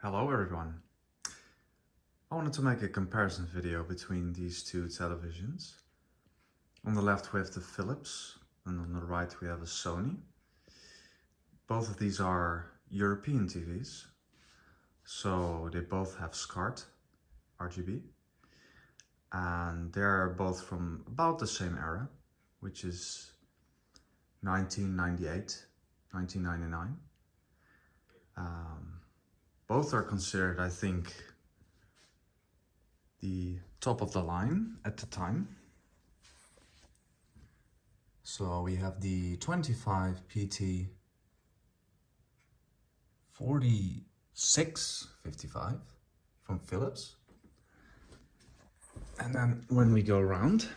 Hello everyone. I wanted to make a comparison video between these two televisions. On the left we have the Philips and on the right we have a Sony. Both of these are European TVs, so they both have SCART RGB, and they're both from about the same era, which is 1998, 1999. Both are considered, I think, the top of the line at the time. So we have the 25 PT 4655 from Philips. And then when we go around,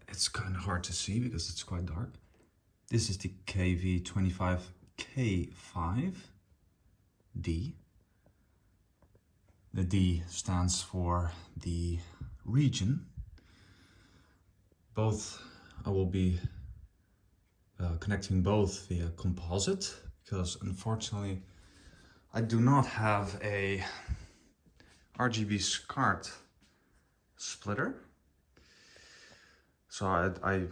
it's kind of hard to see because it's quite dark. This is the KV25K5D. The D stands for the region. Both, I will be connecting both via composite, because unfortunately I do not have a RGB SCART splitter. So I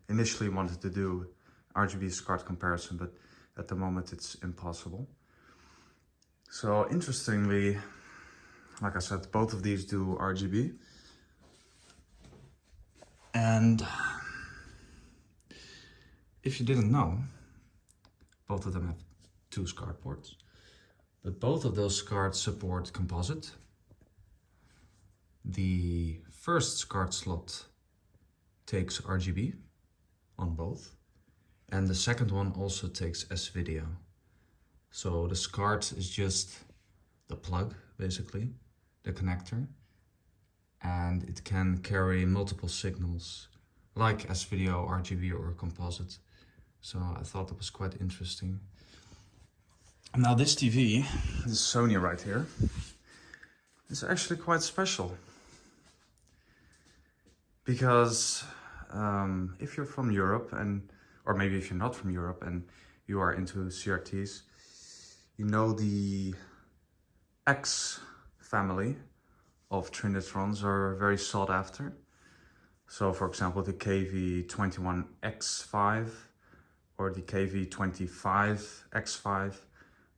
initially wanted to do RGB SCART comparison, but at the moment it's impossible. So interestingly, like I said, both of these do RGB. And if you didn't know, both of them have two SCART ports, but both of those SCART support composite. The first SCART slot takes RGB on both, and the second one also takes S-video. So the SCART is just the plug, basically, the connector, and it can carry multiple signals like S-video, RGB or composite. So I thought that was quite interesting. Now this TV, this Sony right here, is actually quite special, because if you're from Europe, or maybe if you're not from Europe and you are into CRTs, you know the X family of Trinitrons are very sought after. So for example, the KV21X5 or the KV25X5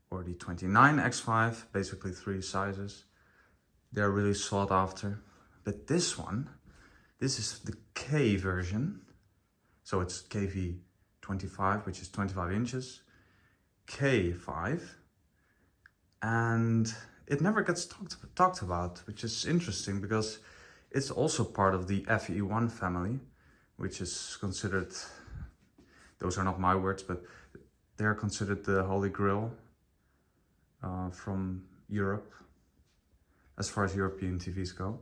or the 29X5, basically three sizes. They're really sought after. But this one, this is the K version. So it's KV25, which is 25 inches, K5, and it never gets talked about, which is interesting because it's also part of the FE1 family, which is considered, those are not my words, but they're considered the holy grail from Europe, as far as European TVs go.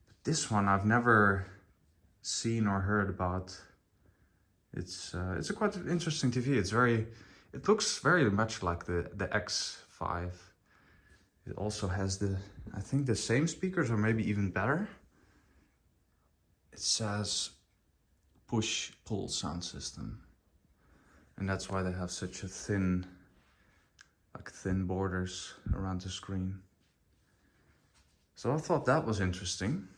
But this one I've never seen or heard about. It's a quite interesting TV. It looks very much like the X5. It also has I think the same speakers, or maybe even better. It says push-pull sound system, and that's why they have such a thin borders around the screen. So I thought that was interesting.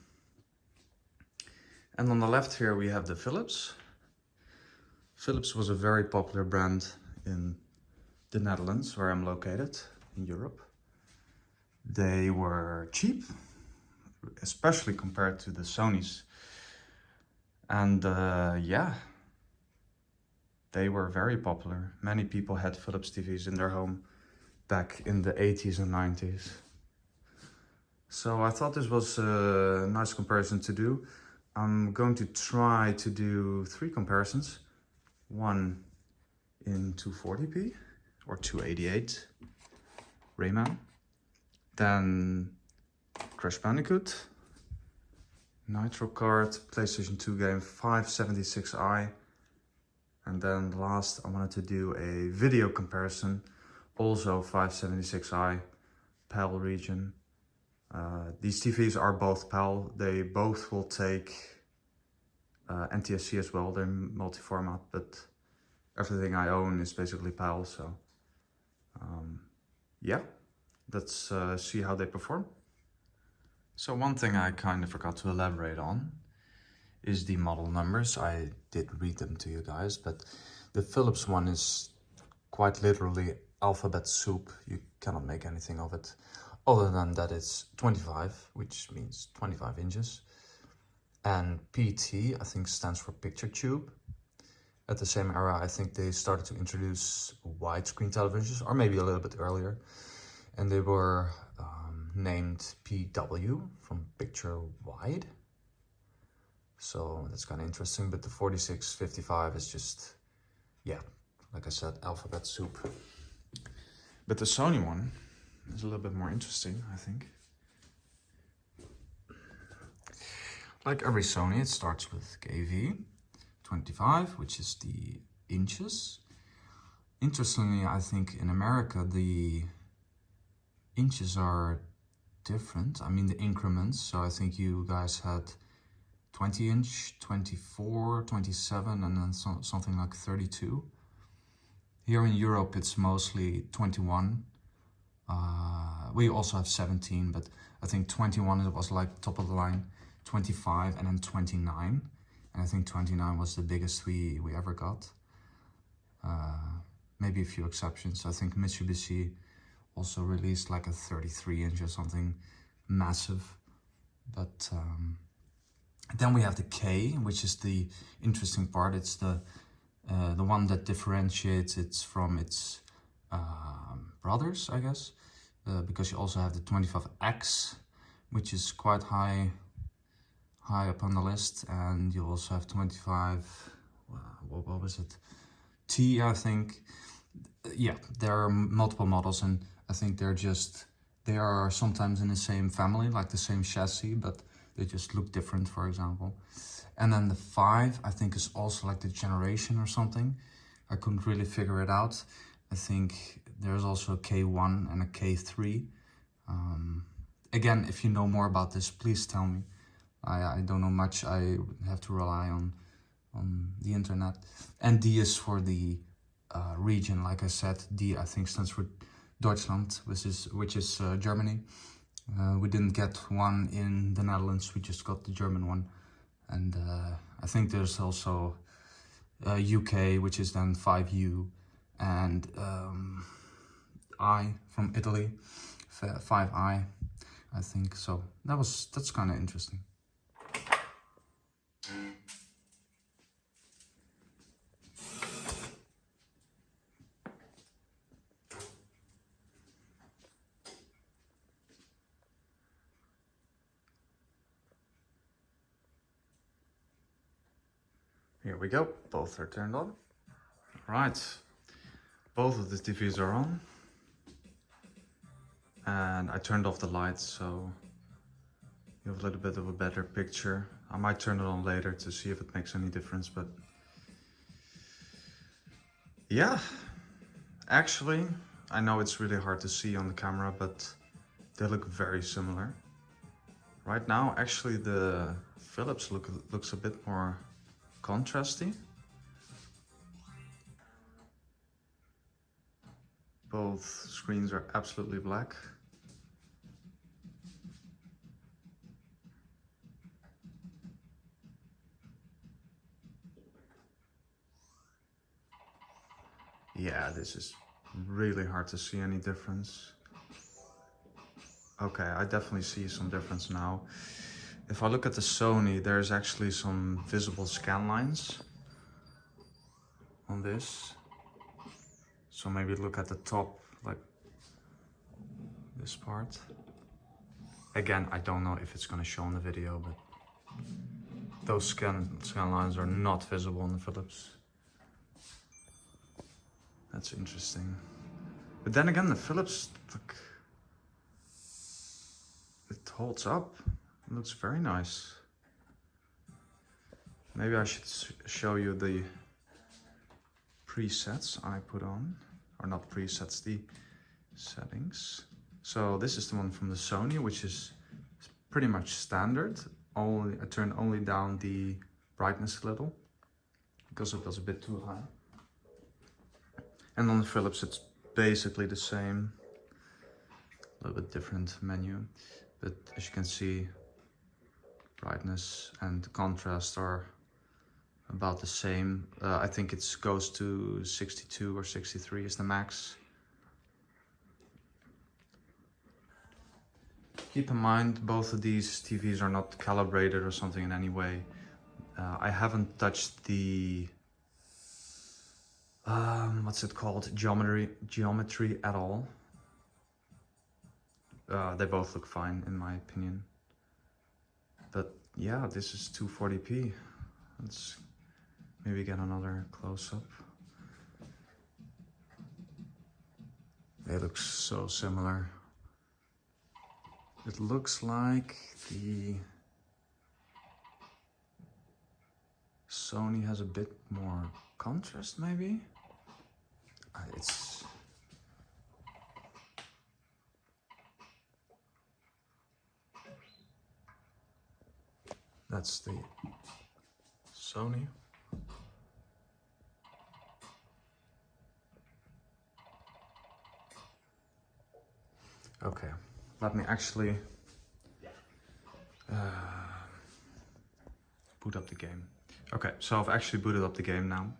And on the left here we have the Philips. Philips was a very popular brand in the Netherlands, where I'm located, in Europe. They were cheap, especially compared to the Sonys. And yeah, they were very popular. Many people had Philips TVs in their home back in the 80s and 90s. So I thought this was a nice comparison to do. I'm going to try to do three comparisons. One in 240p or 288 Rayman, then Crash Bandicoot, Nitro Kart, PlayStation 2 game 576i, and then last I wanted to do a video comparison, also 576i, PAL region. These TVs are both PAL. They both will take NTSC as well. They're multi-format, but everything I own is basically PAL, so yeah, let's see how they perform. So one thing I kind of forgot to elaborate on is the model numbers. I did read them to you guys, but the Philips one is quite literally alphabet soup. You cannot make anything of it other than that it's 25, which means 25 inches. And PT, I think, stands for picture tube. At the same era, I think they started to introduce widescreen televisions, or maybe a little bit earlier. And they were named PW, from picture wide. So that's kind of interesting, but the 4655 is just, yeah, like I said, alphabet soup. But the Sony one is a little bit more interesting, I think. Like every Sony, it starts with KV 25, which is the inches. Interestingly, I think in America, the inches are different. I mean, the increments. So I think you guys had 20 inch, 24, 27, and then something like 32. Here in Europe, it's mostly 21. We also have 17, but I think 21 was like top of the line, 25, and then 29. And I think 29 was the biggest we ever got. Maybe a few exceptions. I think Mitsubishi also released like a 33 inch or something massive. But then we have the K, which is the interesting part. It's the one that differentiates it from its brothers, I guess, because you also have the 25X, which is quite high up on the list, and you also have 25. What was it? T, I think. Yeah, there are multiple models, and I think they are sometimes in the same family, like the same chassis, but they just look different, for example. And then the 5, I think, is also like the generation or something. I couldn't really figure it out. I think there's also a K1 and a K3. Again, if you know more about this, please tell me. I don't know much. I have to rely on the internet. And D is for the region, like I said. D, I think, stands for Deutschland, which is Germany. We didn't get one in the Netherlands, we just got the German one. And I think there's also UK, which is then 5U, and I from Italy, 5I, I think. So that's kind of interesting. Here we go, both are turned on. Right, both of the TVs are on. And I turned off the lights, so you have a little bit of a better picture. I might turn it on later to see if it makes any difference, but yeah, actually, I know it's really hard to see on the camera, but they look very similar. Right now, actually, the Philips looks a bit more contrasty. Both screens are absolutely black. Yeah, this is really hard to see any difference. Okay, I definitely see some difference now. If I look at the Sony, there's actually some visible scan lines on this. So maybe look at the top, like this part. Again, I don't know if it's going to show in the video, but those scan lines are not visible on the Philips. That's interesting. But then again, the Philips, look, it holds up. It looks very nice. Maybe I should show you the presets I put on, or not presets, the settings. So this is the one from the Sony, which is pretty much standard. I turn only down the brightness a little because it was a bit too high. And on the Philips it's basically the same, a little bit different menu, but as you can see, brightness and contrast are about the same. I think it goes to 62 or 63 is the max. Keep in mind, both of these TVs are not calibrated or something in any way. I haven't touched the what's it called, geometry at all. They both look fine in my opinion. But yeah, this is 240p. Let's maybe get another close-up. They look so similar. It looks like the Sony has a bit more contrast maybe. That's the Sony. Okay, let me actually boot up the game. Okay, so I've actually booted up the game now.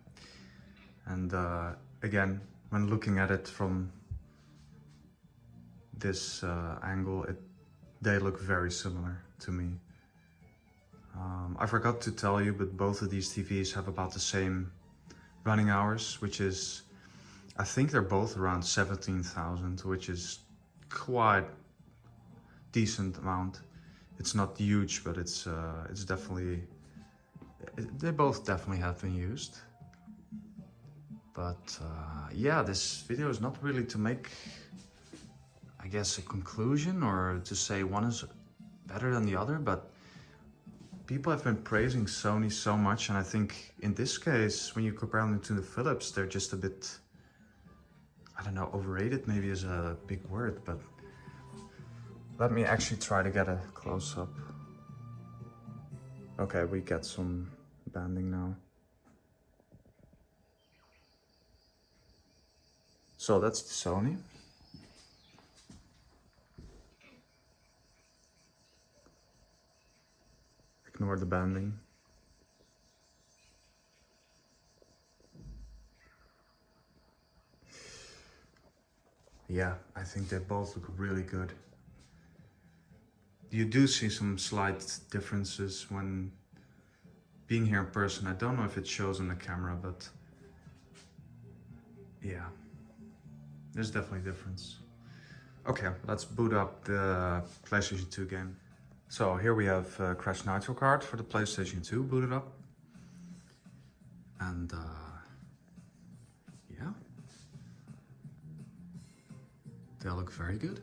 And again, when looking at it from this angle, they look very similar to me. I forgot to tell you, but both of these TVs have about the same running hours, which is, I think they're both around 17,000, which is quite decent amount. It's not huge, but it's definitely, they both definitely have been used. But yeah, this video is not really to make, I guess, a conclusion or to say one is better than the other, but people have been praising Sony so much, and I think in this case, when you compare them to the Philips, they're just a bit, I don't know, overrated maybe is a big word, but let me actually try to get a close-up. Okay, we get some banding now. So that's the Sony. Ignore the banding. Yeah, I think they both look really good. You do see some slight differences when being here in person. I don't know if it shows on the camera, but yeah, there's definitely a difference. Okay, let's boot up the PlayStation 2 game. So here we have Crash Nitro Kart for the PlayStation 2 booted up. And yeah, they look very good.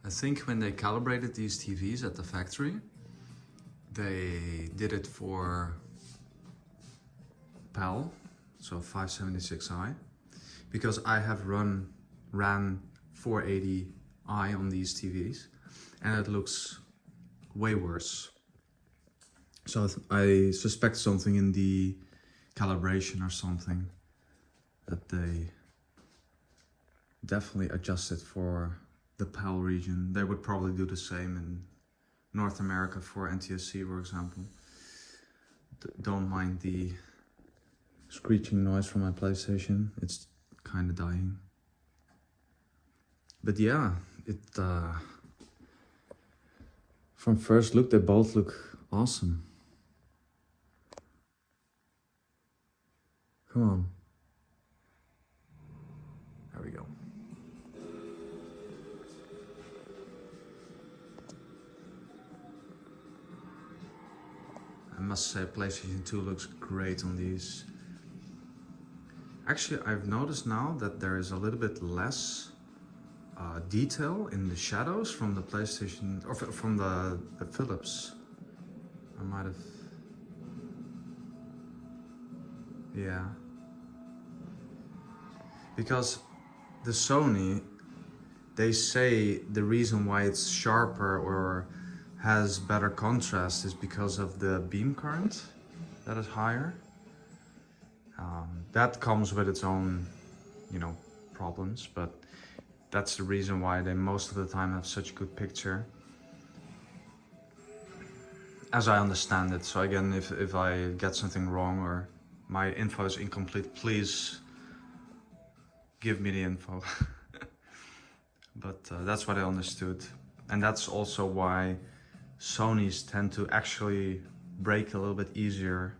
I think when they calibrated these TVs at the factory, they did it for PAL, so 576i, because I have ran 480i on these TVs, and it looks way worse. So I suspect something in the calibration or something, that they definitely adjusted for the PAL region. They would probably do the same in North America for NTSC, for example. Don't mind the screeching noise from my PlayStation. It's kind of dying. But yeah, from first look, they both look awesome. Come on. There we go. I must say PlayStation 2 looks great on these. Actually, I've noticed now that there is a little bit less detail in the shadows from the PlayStation, or from the Philips. I might have... Yeah. Because the Sony, they say the reason why it's sharper or has better contrast is because of the beam current that is higher. that comes with its own, you know, problems, but that's the reason why they most of the time have such good picture, as I understand it. So again, if I get something wrong or my info is incomplete, please give me the info. But that's what I understood. And that's also why Sonys tend to actually break a little bit easier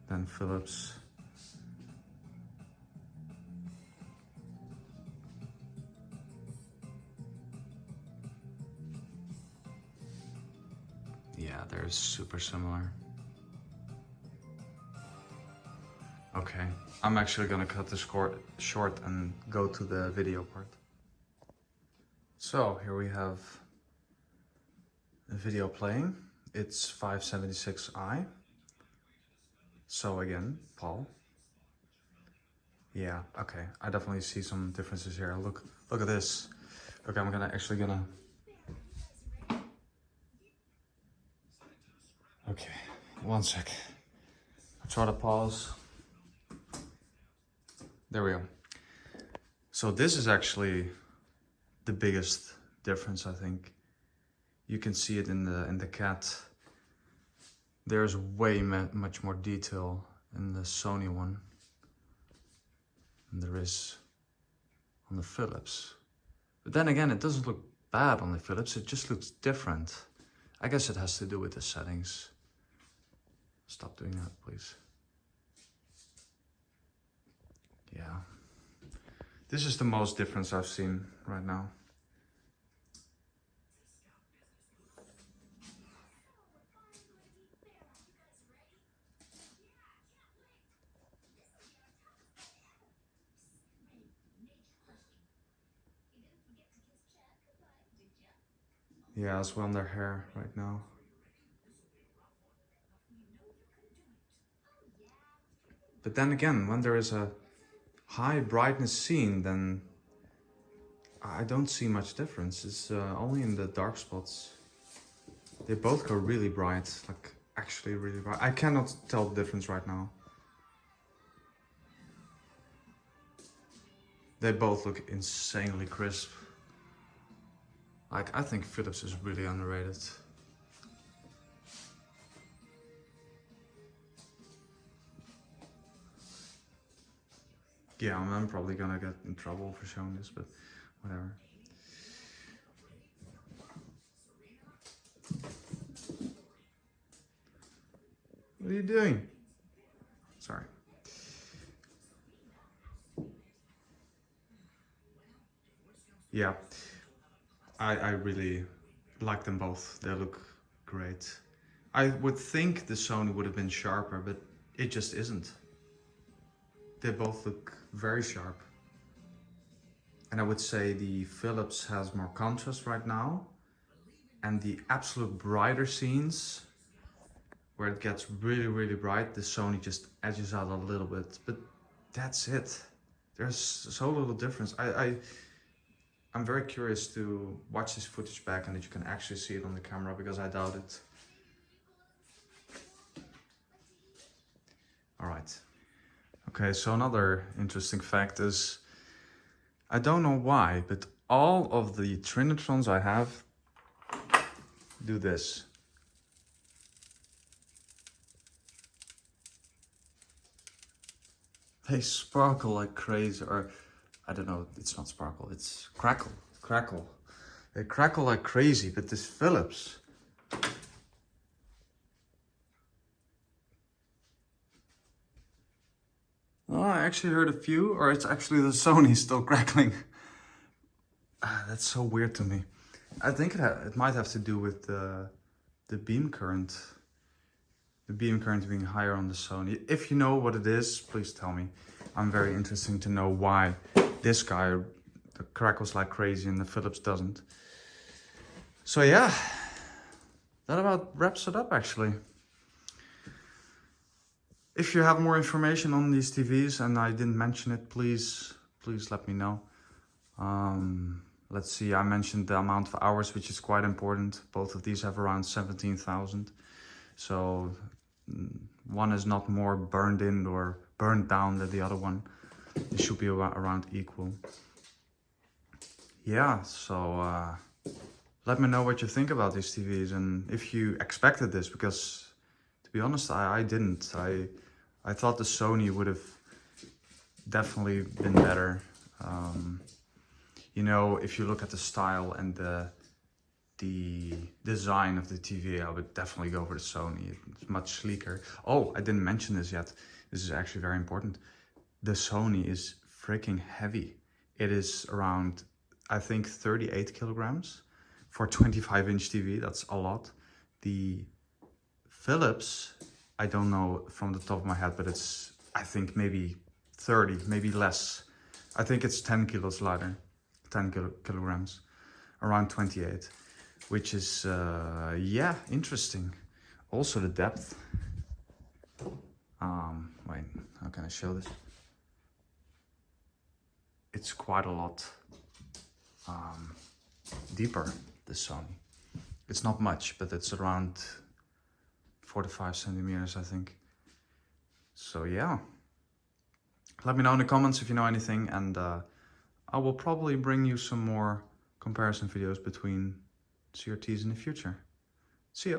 than Philips. Yeah, they're super similar. Okay, I'm actually gonna cut this short and go to the video part. So here we have a video playing. It's 576i. So again, Paul. Yeah, okay, I definitely see some differences here. Look at this. Okay, I'm actually gonna. Okay, one sec. I'll try to pause. There we go. So this is actually the biggest difference, I think. You can see it in the cat. There's way much more detail in the Sony one than there is on the Philips. But then again, it doesn't look bad on the Philips, it just looks different. I guess it has to do with the settings. Stop doing that, please. Yeah. This is the most difference I've seen right now. Yeah, as well on their hair right now. But then again, when there is a high brightness scene, then I don't see much difference. It's only in the dark spots. They both go really bright, like actually really bright. I cannot tell the difference right now. They both look insanely crisp. Like, I think Philips is really underrated. Yeah, I'm probably gonna get in trouble for showing this, but whatever. What are you doing? Sorry. Yeah, I really like them both. They look great. I would think the Sony would have been sharper, but it just isn't. They both look very sharp. And I would say the Philips has more contrast right now. And the absolute brighter scenes, where it gets really, really bright, the Sony just edges out a little bit. But that's it. There's so little difference. I'm very curious to watch this footage back and that you can actually see it on the camera, because I doubt it. All right. Okay, so another interesting fact is, I don't know why, but all of the Trinitrons I have do this. They sparkle like crazy, or I don't know, it's not sparkle, it's crackle. They crackle like crazy, but this Philips, oh, I actually heard a few, or it's actually the Sony still crackling. That's so weird to me. I think it might have to do with the beam current. The beam current being higher on the Sony. If you know what it is, please tell me. I'm very interested to know why this guy crackles like crazy and the Philips doesn't. So yeah, that about wraps it up actually. If you have more information on these TVs and I didn't mention it, please let me know. Let's see, I mentioned the amount of hours, which is quite important. Both of these have around 17,000. So one is not more burned in or burned down than the other one. It should be around equal. Yeah, so let me know what you think about these TVs and if you expected this, because to be honest, I didn't. I thought the Sony would have definitely been better. You know, if you look at the style and the design of the TV, I would definitely go for the Sony. It's much sleeker. Oh, I didn't mention this yet. This is actually very important. The Sony is freaking heavy. It is around, I think, 38 kilograms for a 25-inch TV. That's a lot. The Philips, I don't know from the top of my head, but it's, I think, maybe 30, maybe less. I think it's 10 kilos lighter, 10 kilograms, around 28, which is, yeah, interesting. Also the depth. Wait, how can I show this? It's quite a lot deeper, the Sony. It's not much, but it's around 4 to 5 centimeters, I think. So yeah, let me know in the comments if you know anything, and I will probably bring you some more comparison videos between CRTs in the future. See ya.